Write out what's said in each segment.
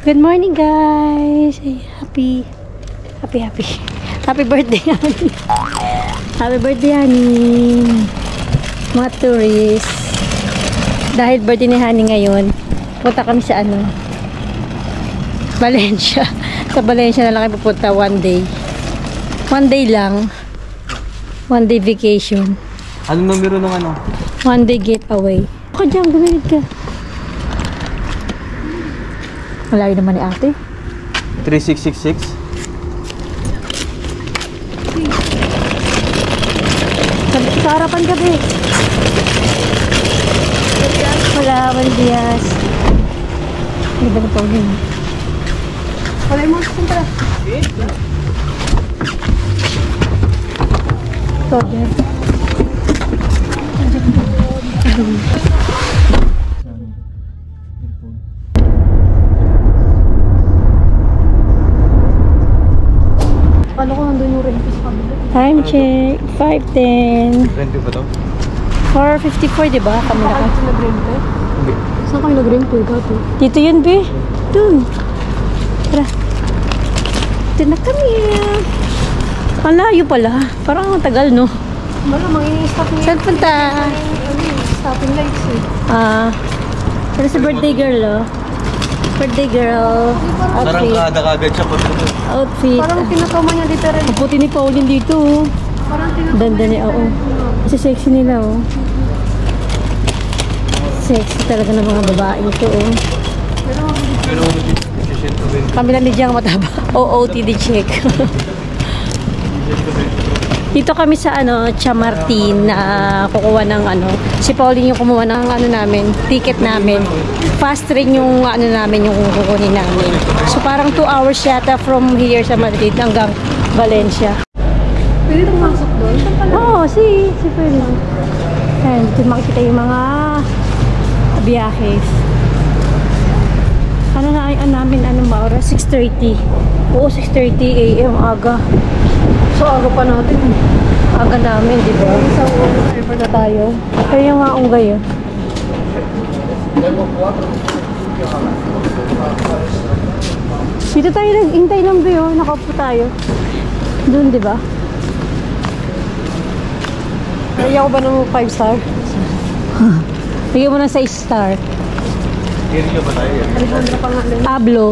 Good morning, guys. Happy birthday, honey. Happy birthday, honey. Mga tourists. Dahil birthday ni honey ngayon, punta kami sa Valencia. Sa Valencia na lang kami pupunta one day. One day lang. One day vacation. Anong numero ng One day getaway. Ako dyan, gumilid ka. Malayo naman ni ate. 3666. Sa harapan ka, be. Wala, Diaz. Hindi ba na po yun? Wala yung mga kumpara. Ito, dyan. Ano ko nandun yung rent sa kabila? Time check. 5:10. Rent ba to? 4:54, diba? Kami na Saan nag-rent eh? Hindi. Saan kayo nag-rent eh? Gato? Dito yun, be. Dun. Tara. Dito na kami. Ang layo pala. Parang ang tagal, no? Malamang i-stop niya. Saan punta? Stopping lights eh. Pero sa birthday girl, oh. Birthday girl. Parang Outfit. kagad siya pag Outfit. Parang pinakama niya dito rin. Ang puti ni Pauline dito, oh. Parang pinakama Ganda niya, oo. Kasi sexy nila, oh. Sexy talaga ng mga babae ito, oh. Pero Kami lang ni Jang mataba. OOTD check. Dito kami sa Chamartin na kukuha ng si Pauline yung kumuha ng namin, ticket namin. Fast train yung namin yung kukunin namin. So parang 2 hours yata from here sa Madrid hanggang Valencia. Pwede itong masok doon? Oo, si Ferno. Ayan, dito makikita yung mga biyahes. Ano na ay namin, ba oras? 6:30. Oo, 6:30 AM aga. So aga pa natin. Aga namin, di ba? Sa river na tayo. Kaya yung nga unggay, oh. Dito tayo naghintay ng view, nakaupo tayo. Doon, di ba? Kaya ko ba ng 5 star? Bigyan mo ng 6 star. area ba tayo? Alejandro pa nga lang. Ablo.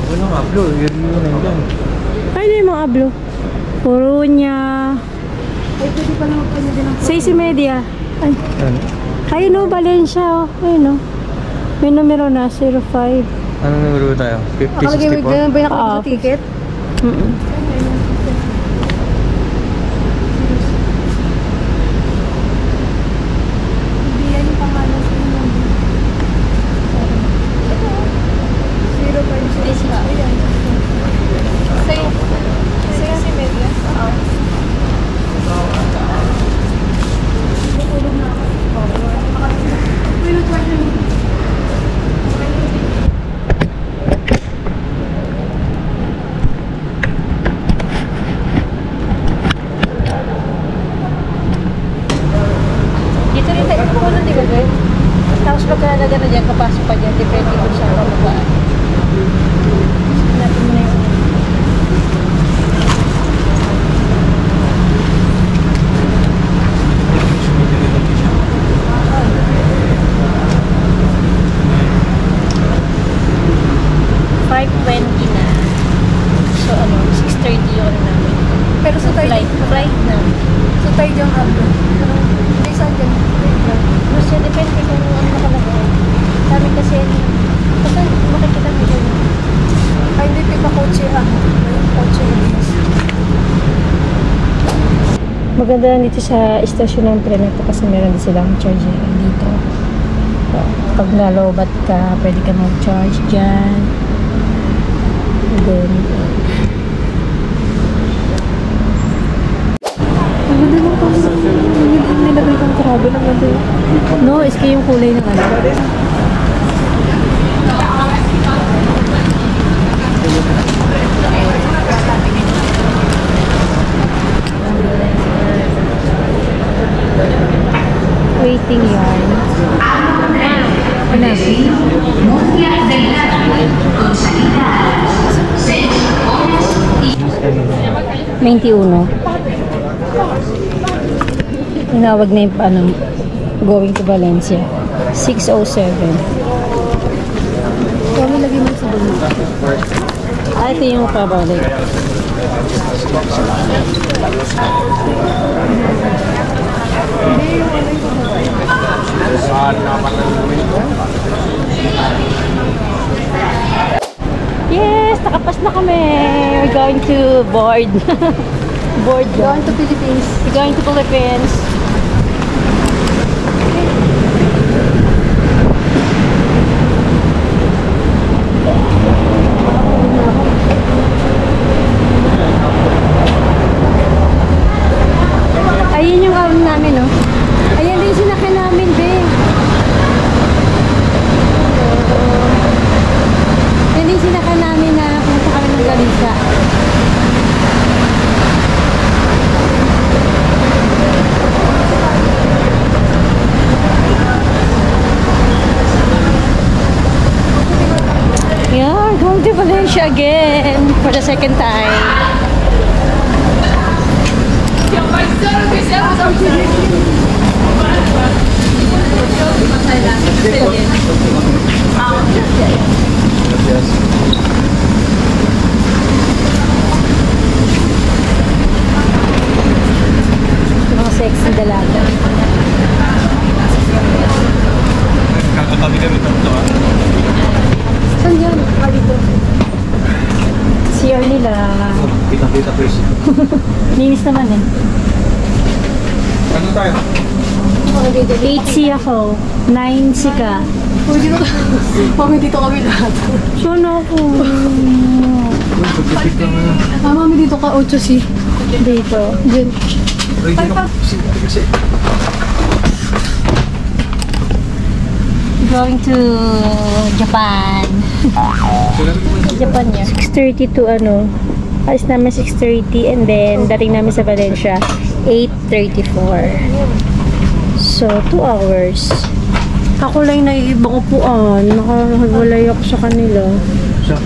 Wala nga, bro. Area na yan. Ay, na yung mga ablo. Purunya. Ay, pwede pa naman pwede din ang 6:30. Ay. Ano? Ayun, no, Valencia, oh. Ayun, no. May numero na, 05. Anong numero tayo? Nakalagay mo 5064? ba yung nakapag sa ticket? Hindi yan yung pangalan sa inyo. 056. Ayan. Sa'yo si Media? Oo. Tulog na ako. May nag-try na nito. Dito rin tayo pupunta, di ba, Ben? Tapos pagka na dyan, kapasok pa dyan, depende kung saan ka mabaan. Natin mo na yun. na. So, 6:30 yung namin. Pero sa tayo, Flight na. sa tayo diyang abro. Ay, saan dyan? Kasi depende kung ano nakalagay. Sa amin kasi, basta makikita mo dyan. Ay, hindi pa kotse kotse Maganda lang dito sa istasyon ng tren ito kasi meron din silang charger dito. So, pag nalobat ka, pwede ka mag-charge dyan. And then, ang ganda ng pang nilagay kong travel. Ang ganda yun. no, iski yung kulay ng ano. Waiting yarn. Ano? 21. Tinawag na yung ano, going to Valencia. 6:07. Kami lagi mo sa bumi. Ito yung pabalik. Yes! Nakapas na kami! We're going to board. Board. Going to Philippines. We're going to Philippines. Ayun yung karoon namin, no? Ayan din sinakyan namin, be. Yan din sinakyan namin na punta kami ng Galisa. Yeah, going to Valencia again for the second time. Mga sexy dalaga. Kakatabi kami dito ah. Saan yan? Dito. CR nila. Kita-kita please. Linis naman eh. Ano tayo? 8C ako. 9C ka. Mami, dito kami lahat. Saan ako? Pagkipit lang na. Mami, dito ka. 8C. Dito. Diyan. Kasi. Going to Japan. Japan niya. 6:30 to ano. Alis namin 6:30 and then dating namin sa Valencia 8:34. So 2 hours. Ako lang naiibang upuan. Nakawalay ako sa kanila. Siya.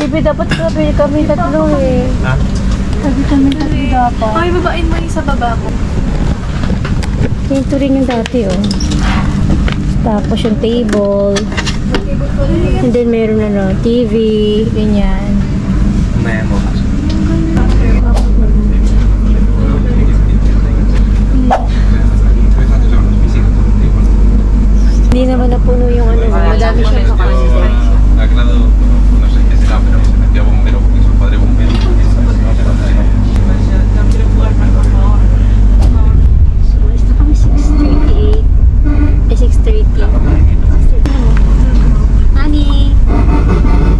Ibi dapat kami tatlo eh. Ha? Sabi kami tatlo dapat. Ay, babain mo yung sa baba ko. Ito rin yung dati oh. Tapos yung table. And then meron na TV. Ganyan. Memo. Hindi naman napuno yung ano. Madami siyang kakasin. Agrado, no sé qué será, pero se metió a bombero porque su padre bombero. So, alis na kami 6:38. Eh, 6:30. Honey! 6:30.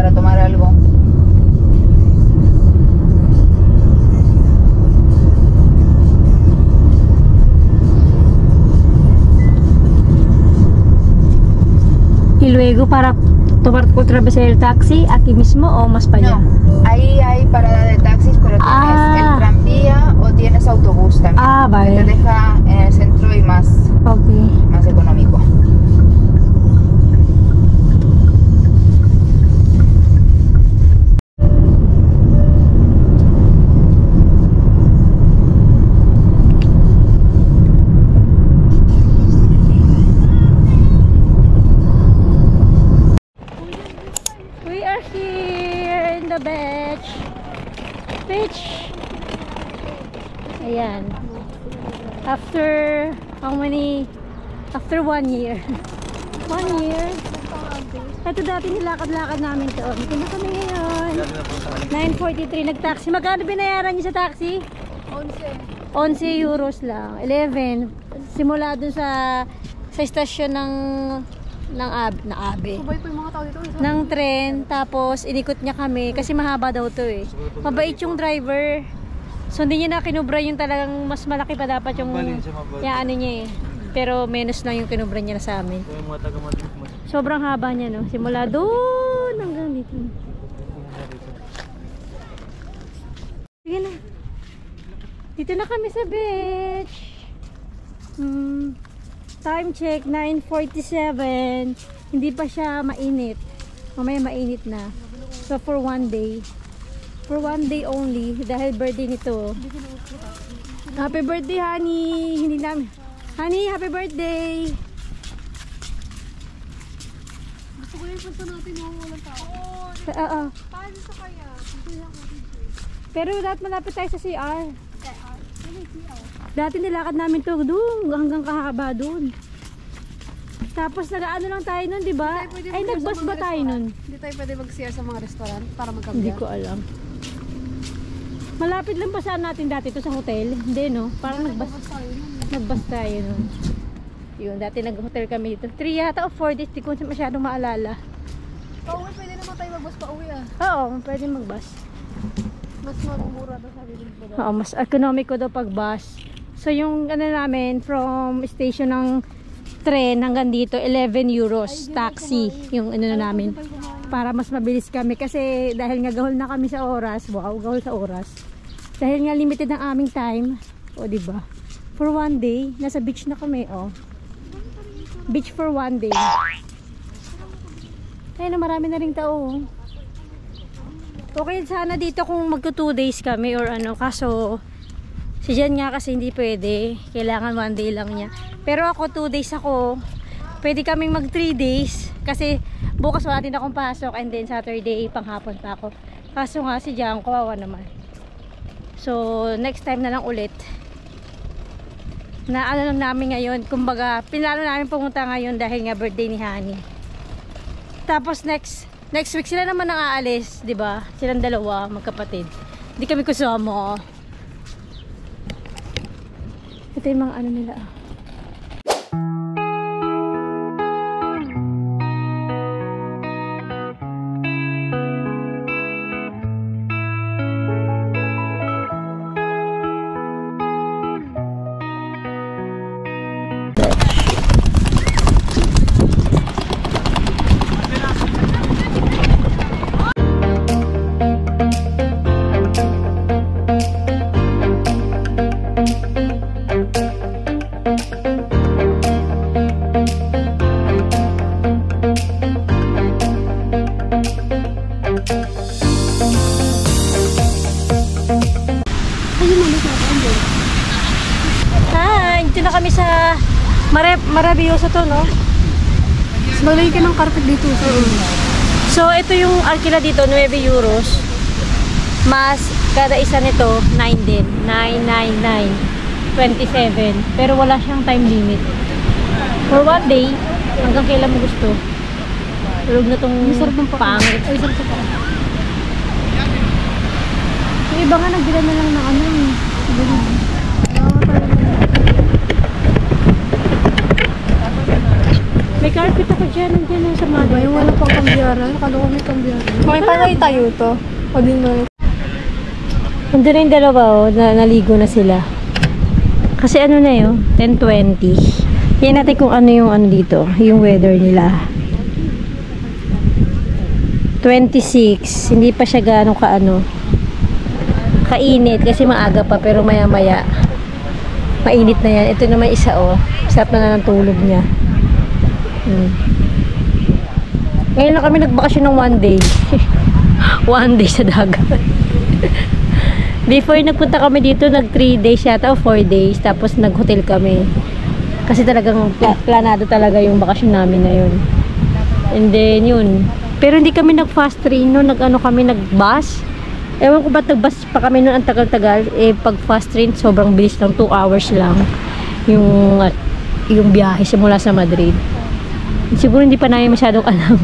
para tomar algo. Y luego para tomar otra vez el taxi aquí mismo o más para allá. No, ahí hay parada de taxis, pero tienes el tranvía o tienes autobús también. Ah, Que te vale. deja en el centro y más Okay. económico. We are here in the beach. Beach. Ayan. After how many? After 1 year. 1 year. Ito dati nilakad-lakad namin to. Dito na kami ngayon. 9:43 nag-taxi. Magkano binayaran niyo sa taxi? 11 euros lang. 11. Simula dun sa istasyon ng Abe. Sabay po yung mga tao dito. Ng tren, tapos inikot niya kami kasi mahaba daw to eh. Mabait yung driver. So hindi niya na kinubra yung talagang mas malaki pa dapat yung ano niya eh. Pero menos lang yung kinubra niya na sa amin. Sobrang haba niya no. Simula doon hanggang dito. Sige na. Dito na kami sa beach. Time check 9:47. Hindi pa siya mainit. Mamaya mainit na. So for 1 day. For 1 day only dahil birthday nito. Happy birthday, honey. Hindi namin. Honey, happy birthday. Gusto ko yung punta natin mga walang tao. Oo. Paano sa kaya? Pero dapat malapit tayo sa CR. Dati nilakad namin to doon hanggang kahaba doon. Tapos nag-ano lang tayo nun, di ba? Ay, nag-bus ba tayo nun? Hindi tayo pwede mag-CR sa mga restaurant para Hindi magkabya. ko alam. Malapit lang ba saan natin dati to sa hotel? Hindi no? Parang nag-bus tayo nun. Yun, dati nag-hotel kami dito. 3 yata o 4 days, di ko masyadong maalala. Pauwi, pwede naman tayo mag-bus pauwi ah. Oo, pwede mag-bus. Mas mabumura daw sabi din po daw. Oo, mas economical daw pag bus. So yung ano namin, from station ng tren hanggang dito, 11 euros taxi yung ano namin. Para mas mabilis kami kasi dahil nga gahol na kami sa oras. Wow, gahol sa oras. Dahil nga limited ang aming time. O diba? For 1 day, nasa beach na kami. Oh. Beach for 1 day. Ayun na, marami na ring tao. Okay sana dito kung magto 2 days kami or ano. Kaso si Jen nga kasi hindi pwede. Kailangan 1 day lang niya. Pero ako 2 days ako. Pwede kaming mag 3 days. Kasi bukas wala din akong pasok. And then Saturday panghapon pa ako. Kaso nga si Jen, kawawa naman. So next time na lang ulit. Na ano lang namin ngayon. Kumbaga pinlano namin pumunta ngayon dahil nga birthday ni Honey. Tapos next week sila naman ang aalis, 'di ba? Silang dalawa magkapatid. Hindi kami kasama. Ito yung mga ano nila. Dito na kami sa Maravilloso to, no? Maglagay ka ng carpet dito. So, ito yung alkila dito, 9 euros. Mas, kada isa nito, 9 din. 999. 27. Pero wala siyang time limit. For 1 day, hanggang kailan mo gusto. Tulog na tong pangit. Ay, sarap pa. Yung iba nga, nagbila na lang ng ano. May carpet ako dyan. Nandiyan na sa mga. Yung wala pang kambyara. Nakalo ko may kambyara. Makipagay tayo to. O din mo. Nandun na yung dalawa, oh, naligo na sila. Kasi ano na yun, 10:20. Yan natin kung ano yung ano dito, yung weather nila. 26, hindi pa siya gaano kainit kasi maaga pa, pero maya maya mainit na yan. Ito naman isa, oh, sarap na ng tulog niya. Ngayon na kami nagbakasyon ng 1 day. 1 day sa dagat. Before nagpunta kami dito, nag 3 days yata o 4 days, tapos nag-hotel kami. Kasi talagang planado talaga yung bakasyon namin na yun. And then yun. Pero hindi kami nag-fast train no, nag-bus. Ewan ko ba't nag-bus pa kami noon ang tagal-tagal. Eh pag fast train, sobrang bilis lang, 2 hours lang yung biyahe simula sa Madrid. Siguro hindi pa namin masyadong alam.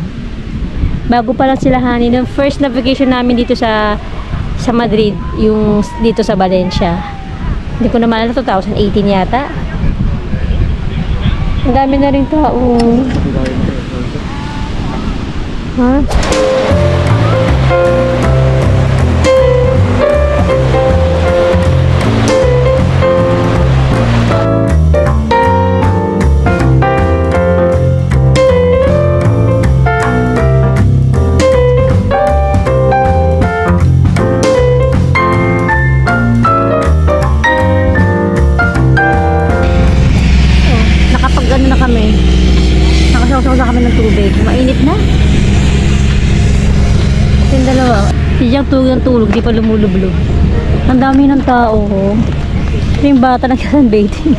Bago pa lang sila Hani. Yung first navigation namin dito sa Madrid, yung dito sa Valencia. Hindi ko na maalala, 2018 yata. Ang dami na rin tao. Ha? Nakapag-ano na kami. Nakasaw-saw na kami ng tubig. Mainit na. Yung dalawa. Siyang tulog, di pa lumulublog. Ang dami ng tao. Ito yung bata nagsasunbathing.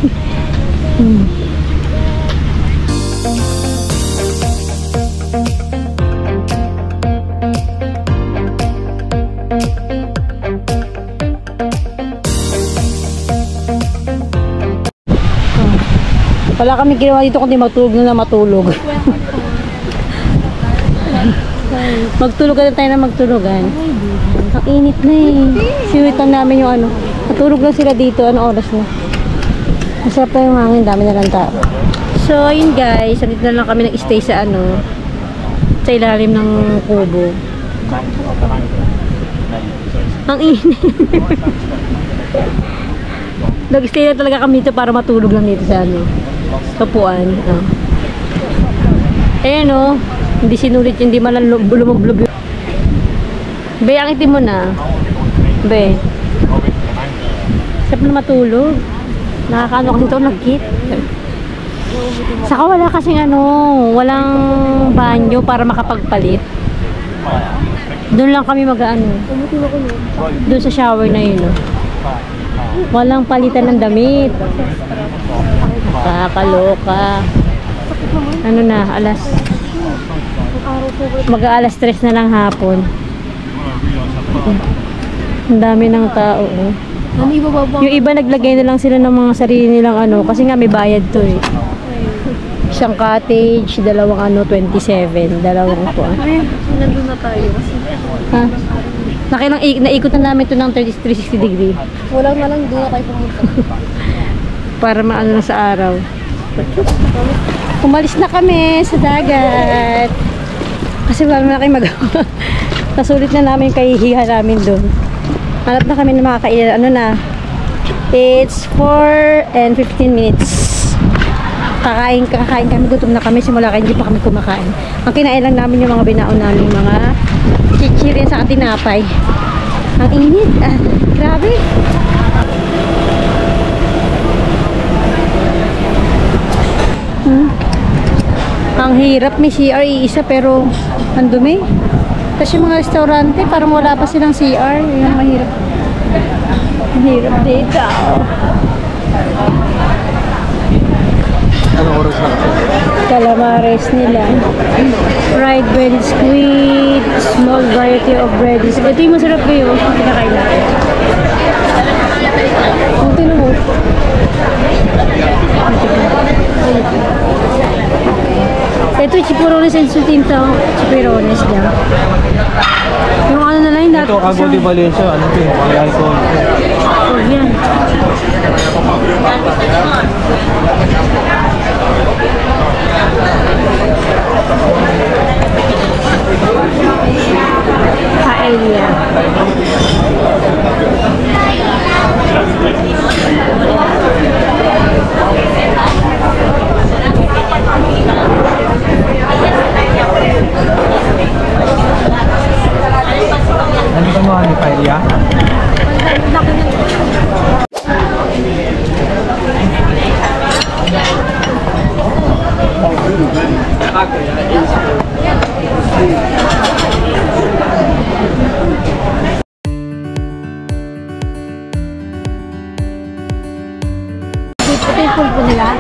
Wala kami ginawa dito kundi matulog na matulog. Magtulog na tayo na magtulugan. Ang init na eh. Siwitan namin yung ano. Matulog lang sila dito. Ano oras na? Masarap na yung hangin. Dami na lang tao. So, yun guys. Nandito na lang kami nag-stay sa ano. Sa ilalim ng kubo. Ang init. Nag-stay na talaga kami dito para matulog lang dito sa ano. Kapuan. Oh. Ayan o. Hindi sinulit yun. Hindi man lang lumublob. Be, angitin mo na. Be. Sarap na matulog. Nakakaano kasi ito, nag-kit. Saka wala kasing ano, walang banyo para makapagpalit. Doon lang kami mag-ano. Doon sa shower na yun. Oh. Walang palitan ng damit. Kakaloka. Ano na, mag-aalas 3 na lang hapon. Ang dami ng tao. Oh. Yung iba naglagay na lang sila ng mga sarili nilang ano, kasi nga may bayad to eh. Isang cottage, dalawang ano, 27, dalawang po. Nandun na tayo. Ha? Naikot na namin ito ng 360 degree. Wala na lang, doon na tayo pumunta. Para maano na sa araw. Umalis na kami sa dagat. Kasi wala na kayo magawa. Nasulit na namin yung kahihiha namin doon. Hanap na kami ng mga kainan. Ano na? It's 4 and 15 minutes. Kakain kami. Gutom na kami. Simula kayo, hindi pa kami kumakain. Ang kinain lang namin yung mga binaon namin. Mga chichirin sa tinapay. Ang init. Grabe. Ang hirap, may CR isa pero ang dumi. Kasi yung mga restaurante parang wala pa silang CR. Yung mahirap. Ang hirap dito. Anong oras na? Calamares nila. Fried bread squid, small variety of bread. Ito yung masarap ba yun? Pinakain natin. Ang tinumot. Ito chipurones and sutinta. Chipurones lang. Yung ano na lang yung dati. Ito, Agua de Valencia. Ano ito? May alcohol. Oh, yan. Ano ba mga ni Paella? Ito yung pulpo nila.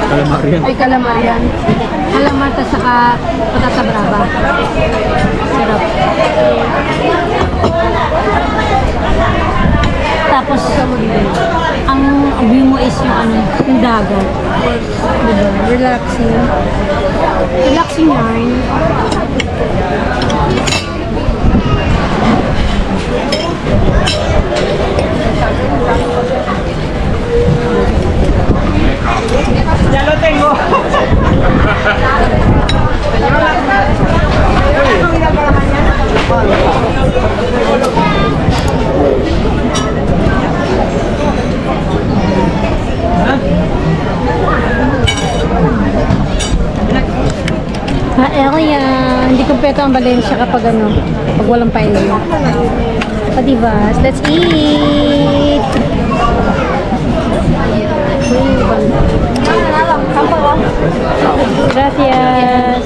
Calamar yan. Ay, calamar yan. Calamar ta saka patata brava. Sarap. Tapos, ang view mo is yung ano, yung dagat. Diba? Relaxing. Relaxing yarn. Ya lo tengo. Area, hindi kumpleto ang Valencia kapag ano, pag walang paella. O diba? Let's eat! Gracias!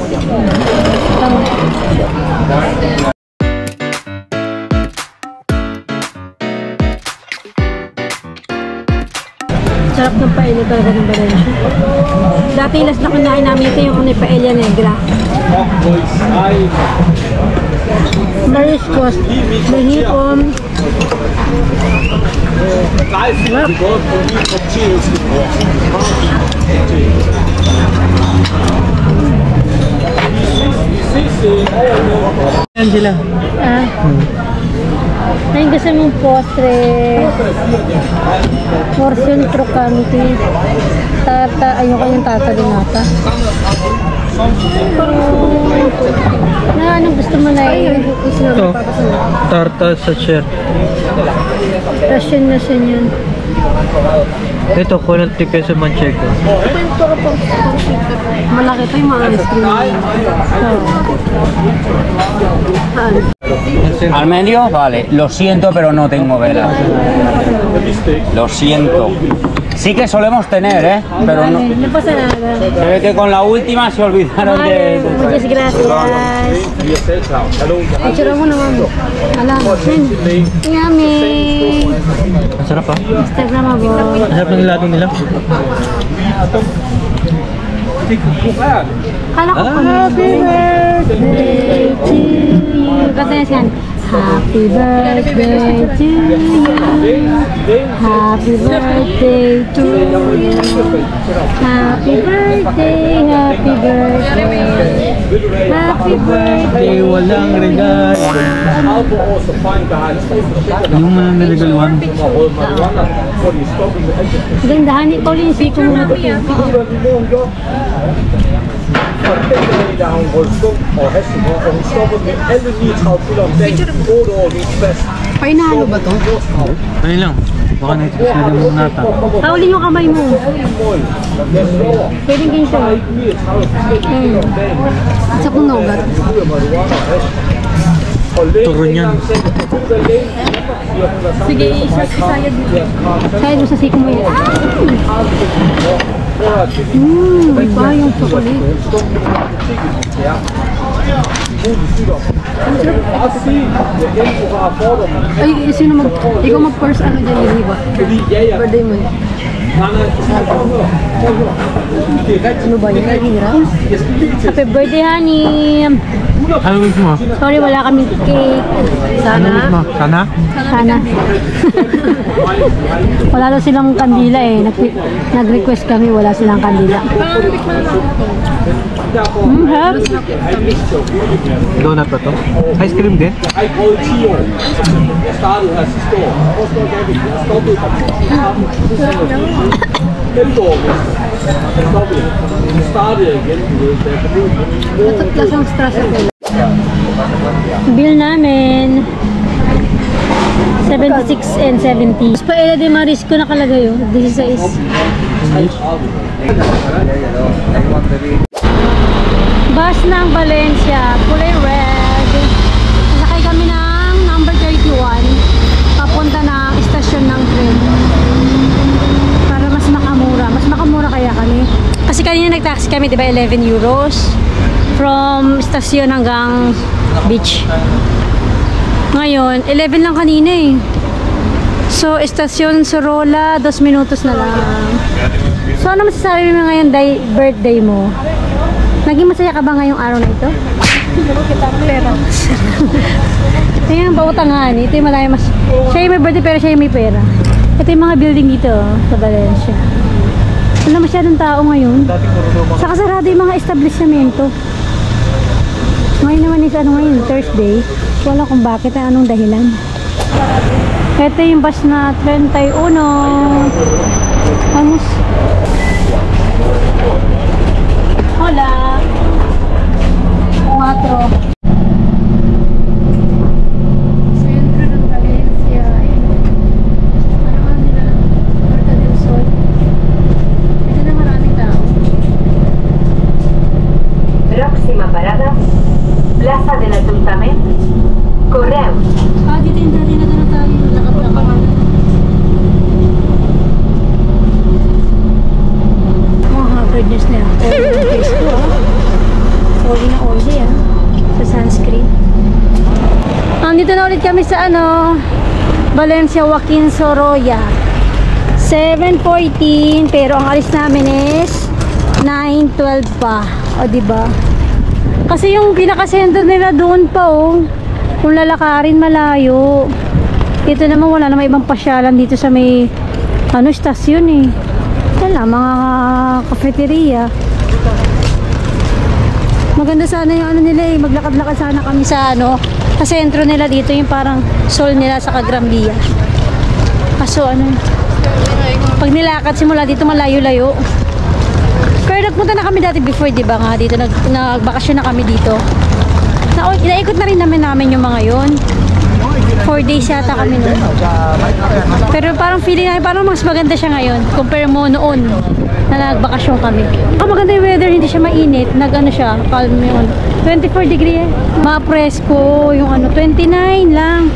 Sarap ng paella talaga ng Valencia. Dati last na kinain namin ito yung paella negra. Mariscos, may hipon. Sarap. Yan sila. Ayun gusto mong postre. Portion crocante. Tarta, ayun kanyang tarta din nata. Na anong gusto mo na Ito. Tarta sa chair. Russian na siya yun. Ito, kunat di queso manchego. Malaki ito yung mga ice cream. Al medio, vale. Lo siento, pero no tengo velas. Lo siento. Sí que solemos tener, ¿eh? Pero no. No pasa nada. Se ve que con la última se olvidaron de... Muchas gracias. Picture mo naman. Alam, yummy. Ang sarap ah. Instagramable. Ang sarap ng niladong nila. Kala ko happy birthday to you. Kata niya siyan. Happy birthday to you. Happy birthday to you. Happy birthday, happy birthday. Happy birthday. Walang regalo. Yung mga niregaluhan. Gandahan ni Pauline, siko mo na ito. Painalo ba to? Ayun lang. Baka naisasada mo nata. Pauline yung kamay mo. Pwedeng ganito. Sa kong nougat. Turon yan. Sige, isayad mo. Sayad mo sa siko mo yan. Iba yung chocolate. Ay, sino ikaw mag-first ano dyan yung iba? Birthday mo yun. Ano ba yun? Happy birthday, honey! Ano wish mo? Sorry, wala kaming cake. Ano wish mo? Sana? Sana. Wala daw silang kandila eh. Nag-request kami, wala silang kandila. Have? Donut ba to? Ice cream din? Lasang stress ako. Bill namin. 76 and 70. Paella de Marisco nakalagay yun. 16. Bus ng Valencia, kulay red. Nakay kami ng number 31. Papunta ng istasyon ng tren. Para mas makamura. Mas makamura kaya kami. Kasi kanina nag-taxi kami, di ba, 11 euros. From istasyon hanggang beach. Ngayon, 11 lang kanina eh. So, istasyon Sorolla, 2 minutos na lang. So, ano masasabi mo ngayon, birthday mo? Naging masaya ka ba ngayong araw na ito? Siguro kita ang pera. Ayan, pautangan. Ito yung malaya mas... Siya yung may birthday pero siya yung may pera. Ito yung mga building dito sa Valencia. Wala masyadong tao ngayon. Saka sarado yung mga establishmento. Ngayon naman is ano ngayon, Thursday. Wala kung bakit, anong dahilan. Ito yung bus na 31. Vamos. Hola. 4. Sentro ng Valencia. Ano nga nila? Puerta del Sol. Ito na maraming tao. Próxima parada, Plaza del Ayuntamiento, Correos. Dito yung dati na doon tayo. Lakad-lakad. Goodness na. Oily na face ko Oily na oily sa sunscreen. Nandito na ulit kami sa Valencia Joaquin Sorolla. 7:14 pero ang alis namin is 9:12 pa. O diba? Kasi yung pinaka-center nila doon pa kung lalakarin malayo. Dito naman wala namang ibang pasyalan dito sa may stasyon eh. Wala, mga cafeteria. Maganda sana yung nila eh. Maglakad-lakad sana kami sa sa sentro nila dito. Yung parang Sol nila sa Gran Via. Kaso pag nilakad simula dito malayo-layo. Pero nagpunta na kami dati before, di ba nga? Dito nagbakasyon na kami dito. Inaikot na rin namin yung mga yon. 4 days yata kami nun. Pero parang feeling namin, parang mas maganda siya ngayon compare mo noon na nagbakasyon kami. Maganda yung weather, hindi siya mainit. Siya, calm yun. 24 degree Ma-presko yung 29 lang.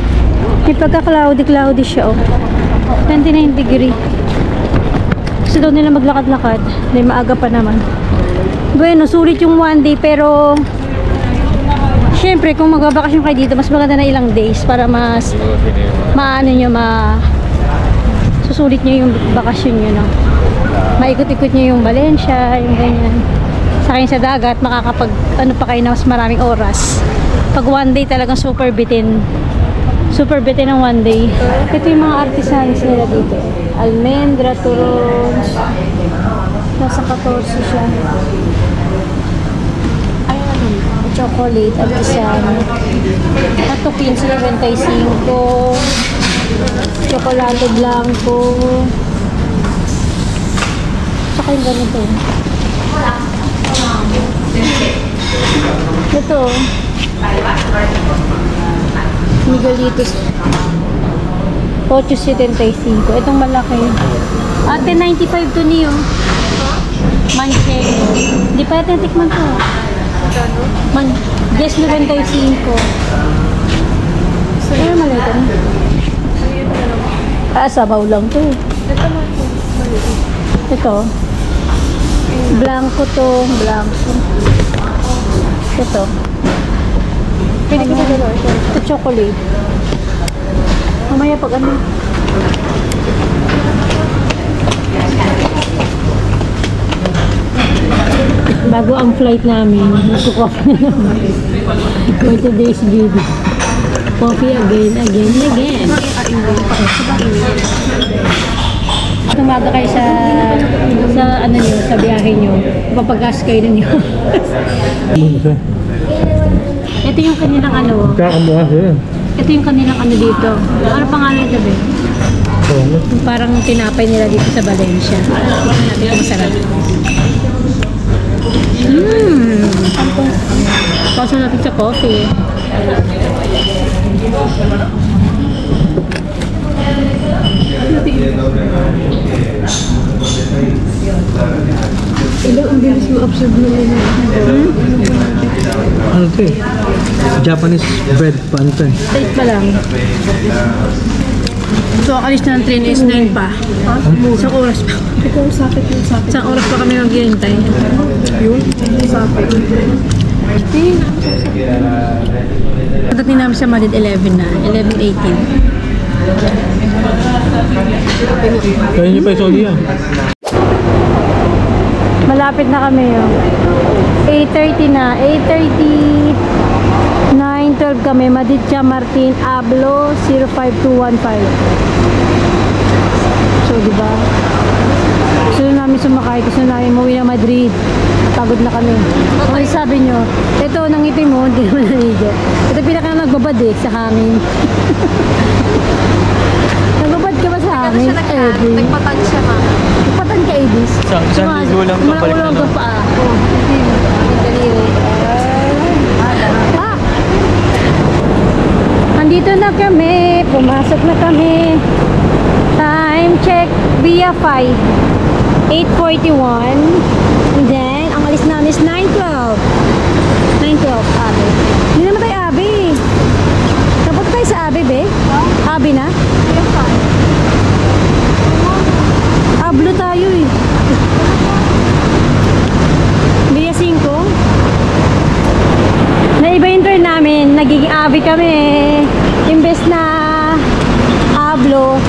May pagka-cloudy siya 29 degree. Gusto daw nila maglakad-lakad. Dahil maaga pa naman. Bueno, sulit yung 1 day pero syempre, kung magbabakasyon kayo dito, mas maganda na ilang days para mas susulit nyo yung bakasyon nyo, maikot-ikot nyo yung Valencia, yung ganyan. Sa kayo sa dagat, makakapag pa kayo na mas maraming oras. Pag 1 day talagang super bitin ng 1 day. Ito yung mga artisans nila dito. Almendra, turons. Nasa 14 siya. Chocolate, artisano. Ito 15.95. Chocolate blanco. Saka yung ganito. Ito. Miguelitos. 8.75. Itong malaki. Ate, 95 to niyo. Manchego. Hindi pa natin tikman to. Yes, 95. Ano malito na? Sabaw lang to. Ito. Blanco to. Blanco. Ito. Pwede ko na dalawa. Ito chocolate. Mamaya pag bago ang flight namin, nagko-coffee na naman for today's video. Coffee again. Tumaga kayo sa sa biyahe nyo, papagas kayo na nyo. Ito yung kanilang ito yung kanilang dito. Ano pangalan ito ba? Parang tinapay nila dito sa Valencia. Tignan natin kung masarap. Pausa natin sa coffee. Absurd na yun. Ano to eh? Japanese bread pan to eh. Wait pa lang. So, alis na ng train is 9 pa. Isang oras pa. Ikaw, sakit yung sakit. Isang oras pa kami maghihintay. Yun, sakit. Pagdating namin sa Madrid 11 na. 11:18. Kaya niyo pa yung soli yan. Malapit na kami yun. 8:30 na. 8:30. 9:12 kami. Madrid Chamartin, Ablo, 05215. So, diba? Gusto namin sumakay. Gusto namin umuwi ng Madrid. Pagod na kami. Ano sabi nyo? Ito, nangiti mo. Hindi naman nanigo. Ito pinaka nagbabad eh sa hangin. Nagbabad ka ba sa hangin? Nagpatan siya, ma. Nagpatan ka, Edis? Isang ligo lang pabalik na Maulang ka lang. pa. Andito na kami. Pumasok na kami. Time check via 5. 8:41. And then, ang alis namin is 9:12. 9:12, Abe. Hindi naman tayo Abe. Napunta tayo sa Abe, be? Abe na? Ablo tayo eh. Via 5. Naiba yung turn namin. Nagiging Abe kami. Imbes na Ablo,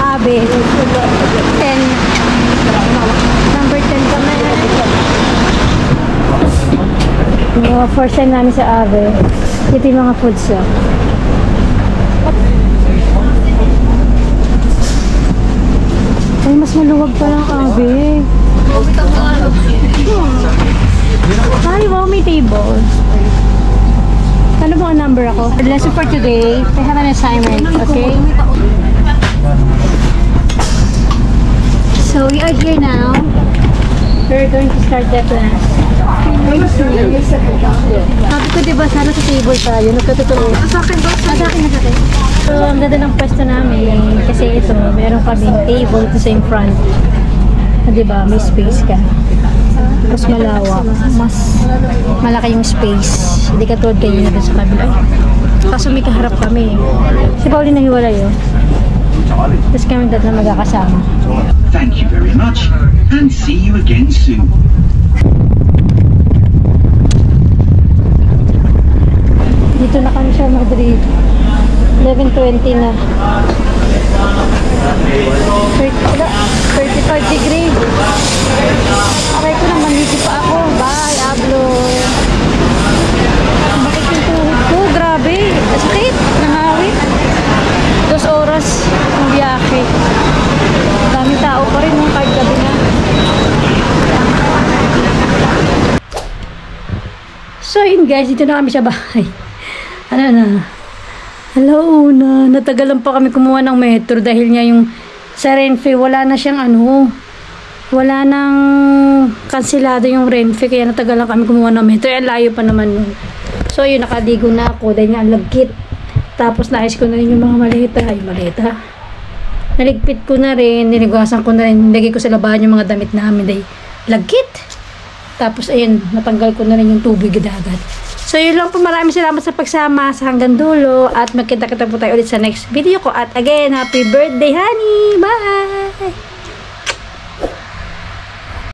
Abe. 10. Number 10 kami. First time namin sa Ave. Ito yung mga foods. Ay, mas maluwag pa lang Ave. Ay, wow, may table. Ano ba ang number ako? Lesson for today, I have an assignment, okay? So, we are here now. We're going to start the class. Sabi ko diba, sana sa table tayo, nagkatotoo. Sa akin ba? Sa akin na sa akin. So, ang ganda ng pwesto namin, kasi ito, meron kaming table to sa in front. Diba, may space ka. Mas malawak, mas malaki yung space. Hindi ka tulad kayo na doon sa kabila. Kaso may kaharap kami. Si Pauline nahiwalay yun. Tapos kami tatlo magkakasama. Thank you very much and see you again soon. Dito na kami sa Madrid. 11:20 na. 35 degree. Aray ko naman, hindi pa ako. Bye, Ablo. Bakit yung tuhod ko? Grabe. Sakit. Nangawit. 2 oras ng biyahe. Dami tao pa rin kahit gabi na. So yun guys, dito na kami sa bahay. Ano na? Hello na. Natagalan pa kami kumuha ng metro dahil nga yung sa Renfe, wala na siyang wala nang kansilado yung Renfe, kaya natagalan kami kumuha ng metro. Ang layo pa naman nun. So yun, nakaligo na ako dahil nga ang lagkit. Tapos naayos ko na rin yung mga maleta. Naligpit ko na rin, niligasan ko na rin, nilagay ko sa labahan yung mga damit namin dahil lagkit. Tapos ayun, natanggal ko na rin yung tubig dagat. So yun lang po, maraming salamat sa pagsama sa hanggang dulo at magkita-kita po tayo ulit sa next video ko. At again, happy birthday honey! Bye!